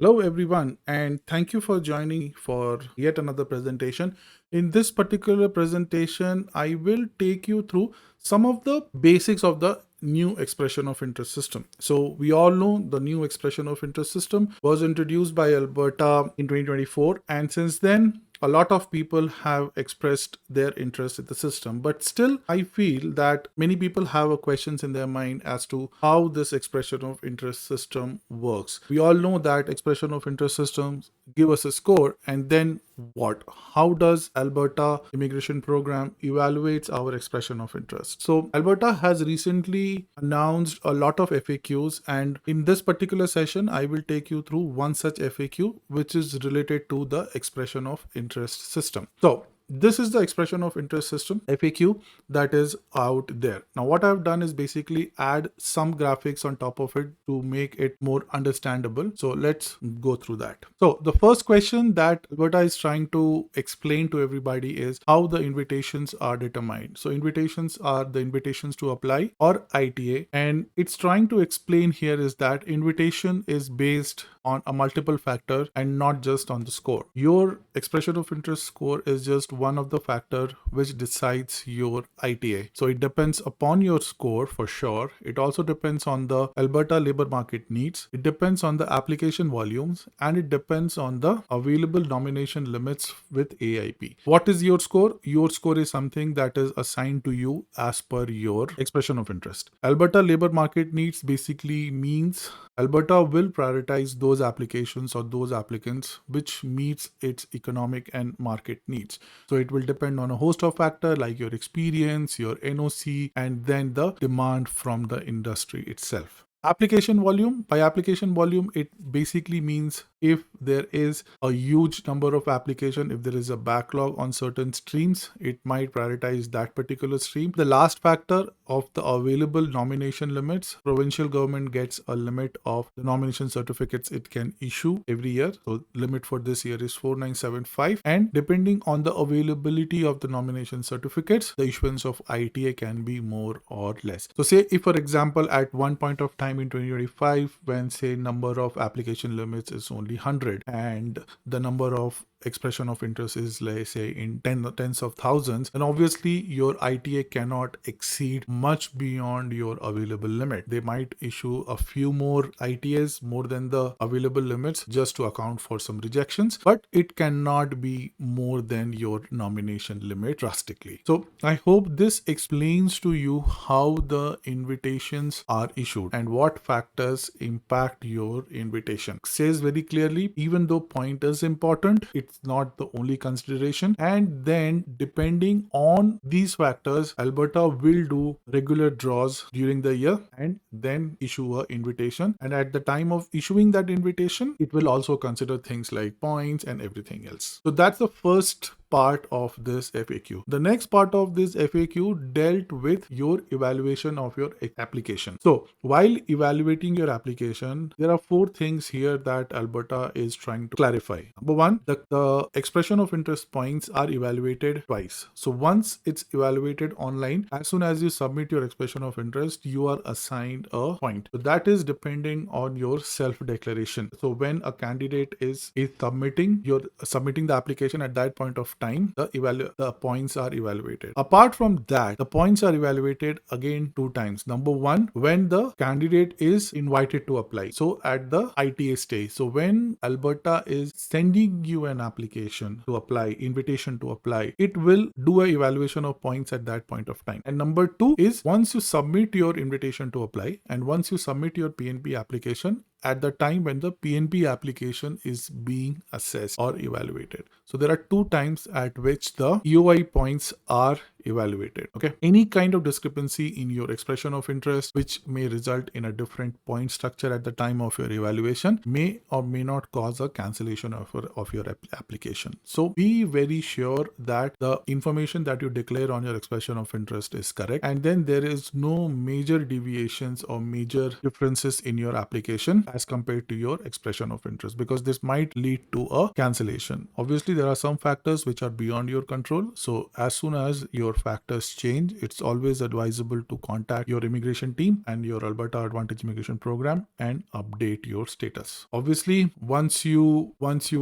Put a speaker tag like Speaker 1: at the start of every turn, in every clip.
Speaker 1: Hello, everyone, and thank you for joining me for yet another presentation. In this particular presentation, I will take you through some of the basics of the new expression of interest system. So we all know the new expression of interest system was introduced by Alberta in 2024, and since then a lot of people have expressed their interest in the system, but still I feel that many people have a questions in their mind as to how this expression of interest system works. We all know that expression of interest systems give us a score, and then what? How does Alberta immigration program evaluates our expression of interest? So Alberta has recently announced a lot of FAQs, and in this particular session I will take you through one such FAQ which is related to the expression of interest system. So this is the expression of interest system FAQ that is out there. Now what I've done is basically add some graphics on top of it to make it more understandable. So let's go through that. So the first question that Alberta is trying to explain to everybody is how the invitations are determined. So invitations are the invitations to apply or ITA, and it's trying to explain here is that invitation is based on a multiple factor and not just on the score. Your expression of interest score is just one of the factor which decides your ITA. So it depends upon your score for sure. It also depends on the Alberta labor market needs. It depends on the application volumes, and it depends on the available nomination limits with AIP. What is your score? Your score is something that is assigned to you as per your expression of interest. Alberta labor market needs basically means Alberta will prioritize those applications or those applicants which meets its economic and market needs. So it will depend on a host of factors like your experience, your NOC, and then the demand from the industry itself. Application volume. By application volume, it basically means if there is a huge number of application, if there is a backlog on certain streams, it might prioritize that particular stream. The last factor of the available nomination limits, provincial government gets a limit of the nomination certificates it can issue every year. So limit for this year is 4975, and depending on the availability of the nomination certificates, the issuance of ITA can be more or less. So say if for example at one point of time in 2025, when say number of application limits is only 100 and the number of expression of interest is, let's say, in tens of thousands, and obviously your ITA cannot exceed much beyond your available limit. They might issue a few more ITAs more than the available limits just to account for some rejections, but it cannot be more than your nomination limit drastically. So I hope this explains to you how the invitations are issued and what factors impact your invitation. It says very clearly, even though point is important, it's not the only consideration, and then depending on these factors, Alberta will do regular draws during the year and then issue a invitation, and at the time of issuing that invitation, it will also consider things like points and everything else. So that's the first part of this FAQ. The next part of this FAQ dealt with your evaluation of your application. So while evaluating your application, there are four things here that Alberta is trying to clarify. Number one, the expression of interest points are evaluated twice. So once it's evaluated online, as soon as you submit your expression of interest, you are assigned a point. So that is depending on your self-declaration. So when a candidate is submitting the application, at that point of time, the points are evaluated. Apart from that, the points are evaluated again two times. Number one, when the candidate is invited to apply. So at the ITA stage. So when Alberta is sending you an application to apply, invitation to apply, it will do an evaluation of points at that point of time. And number two is once you submit your invitation to apply and once you submit your PNP application, at the time when the PNP application is being assessed or evaluated. So there are two times at which the EOI points are evaluated. Okay. Any kind of discrepancy in your expression of interest, which may result in a different point structure at the time of your evaluation, may or may not cause a cancellation of your application. So be very sure that the information that you declare on your expression of interest is correct, and then there is no major deviations or major differences in your application as compared to your expression of interest, because this might lead to a cancellation. Obviously, there are some factors which are beyond your control. So as soon as your your factors change, it's always advisable to contact your immigration team and your Alberta Advantage Immigration Program and update your status. Obviously, once you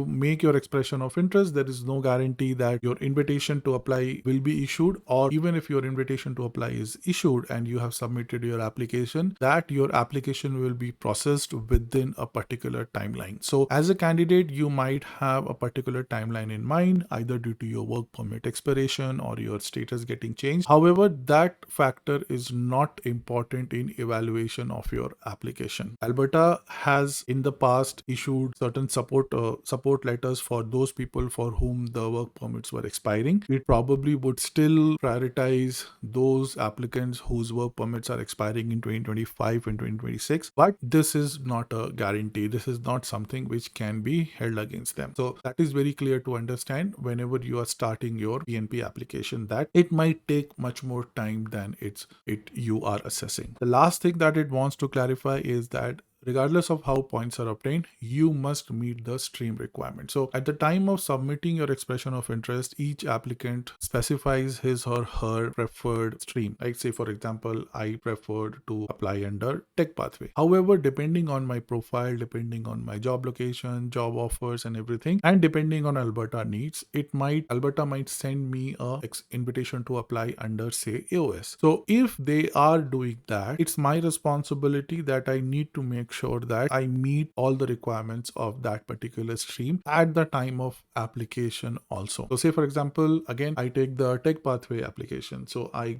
Speaker 1: make your expression of interest, there is no guarantee that your invitation to apply will be issued, or even if your invitation to apply is issued and you have submitted your application, that your application will be processed within a particular timeline. So as a candidate, you might have a particular timeline in mind, either due to your work permit expiration or your status getting changed. However, that factor is not important in evaluation of your application. Alberta has in the past issued certain support letters for those people for whom the work permits were expiring. It probably would still prioritize those applicants whose work permits are expiring in 2025 and 2026, but this is not a guarantee. This is not something which can be held against them. So that is very clear to understand whenever you are starting your PNP application, that it might take much more time than you are assessing. The last thing that it wants to clarify is that regardless of how points are obtained, you must meet the stream requirement. So at the time of submitting your expression of interest, each applicant specifies his or her preferred stream. Like say, for example, I preferred to apply under tech pathway. However, depending on my profile, depending on my job location, job offers and everything, and depending on Alberta needs, Alberta might send me a invitation to apply under say AOS. So if they are doing that, it's my responsibility that I need to make sure that I meet all the requirements of that particular stream at the time of application also. So say for example, again, I take the tech pathway application. So I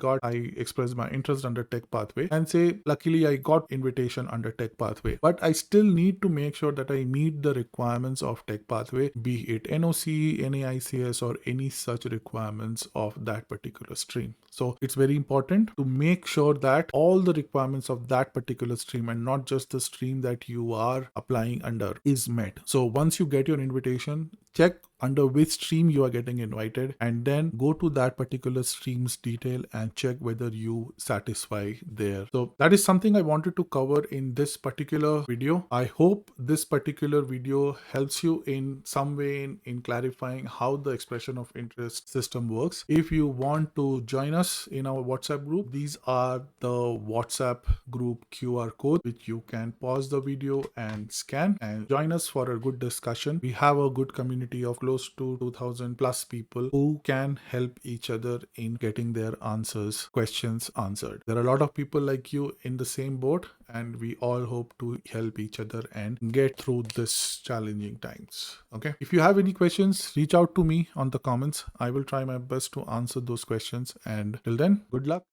Speaker 1: expressed my interest under tech pathway, and say luckily I got invitation under tech pathway, but I still need to make sure that I meet the requirements of tech pathway, be it NOC, NAICS or any such requirements of that particular stream. So it's very important to make sure that all the requirements of that particular stream and not just the stream that you are applying under is met. So once you get your invitation, check under which stream you are getting invited, and then go to that particular stream's detail and check whether you satisfy there. So that is something I wanted to cover in this particular video. I hope this particular video helps you in some way in clarifying how the expression of interest system works. If you want to join us in our WhatsApp group, these are the WhatsApp group QR code, which you can pause the video and scan and join us for a good discussion. We have a good community of close to 2000 plus people who can help each other in getting their questions answered. There are a lot of people like you in the same boat, and we all hope to help each other and get through this challenging times. Okay. If you have any questions, reach out to me on the comments. I will try my best to answer those questions, and till then, good luck.